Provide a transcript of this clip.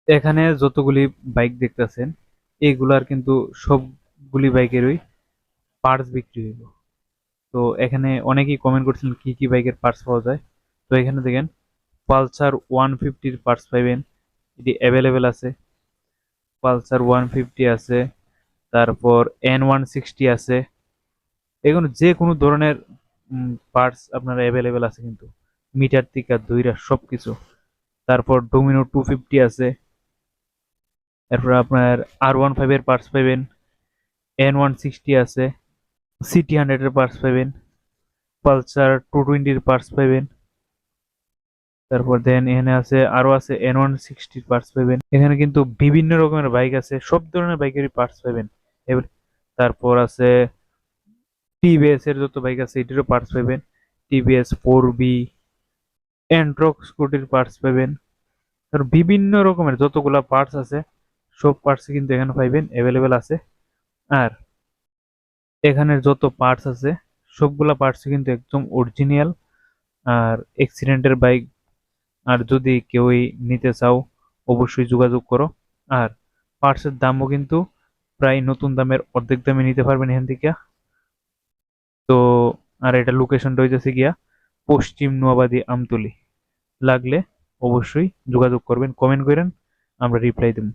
এখানে যতগুলি বাইক দেখতেছেন এইগুলার কিন্তু সবগুলি বাইকেরই পার্টস বিক্রি হইব। তো এখানে অনেকেই কমেন্ট করছিলেন কি কি বাইকের পার্টস পাওয়া যায়। তো এখানে দেখেন পালসার 150-র পার্টস পাইবেন, এটি অ্যাভেলেবেল আছে। পালসার 150 আছে, তারপর N160 আছে। এগুলো যে কোনো ধরনের পার্টস আপনার অ্যাভেলেবেল আছে কিন্তু, মিটার থেকে দইরা সবকিছু। তারপর ডোমিনো 250 আছে। এরপর আপনার R15 এর পার্টস পাইবেন, N160 আছে, CT100 এর পার্টস পাইবেন, পালসার 220-র পার্টস পাইবেন। তারপর দেন এখানে আছে আরো আছে N160 পার্টস পাইবেন। এখানে কিন্তু বিভিন্ন রকমের বাইক আছে, সব ধরনের বাইকেরই পার্টস পাইবেন। তারপর আছে টিভিএস এর যত বাইক আছে এটিরও পার্টস পাইবেন, টিভিএস 4B, এন্ট্রক স্কুটির পার্টস পাইবেন। কারণ বিভিন্ন রকমের যতগুলা পার্টস আছে সব পার্টস কিন্তু এখানে পাইবেন, অ্যাভেলেবেল আছে। আর এখানের যত পার্টস আছে সবগুলা পার্টস কিন্তু একদম অরিজিনাল আর অ্যাক্সিডেন্টের বাইক। আর যদি কেউই নিতে চাও অবশ্যই যোগাযোগ করো। আর পার্টসের দামও কিন্তু প্রায় নতুন দামের অর্ধেক দামে নিতে পারবেন এখান থেকে। তো আর এটা লোকেশনটা হইতেছে গিয়া পশ্চিম নোয়াবাদী আমতলী। লাগলে অবশ্যই যোগাযোগ করবেন, কমেন্ট করেন, আমরা রিপ্লাই দেব।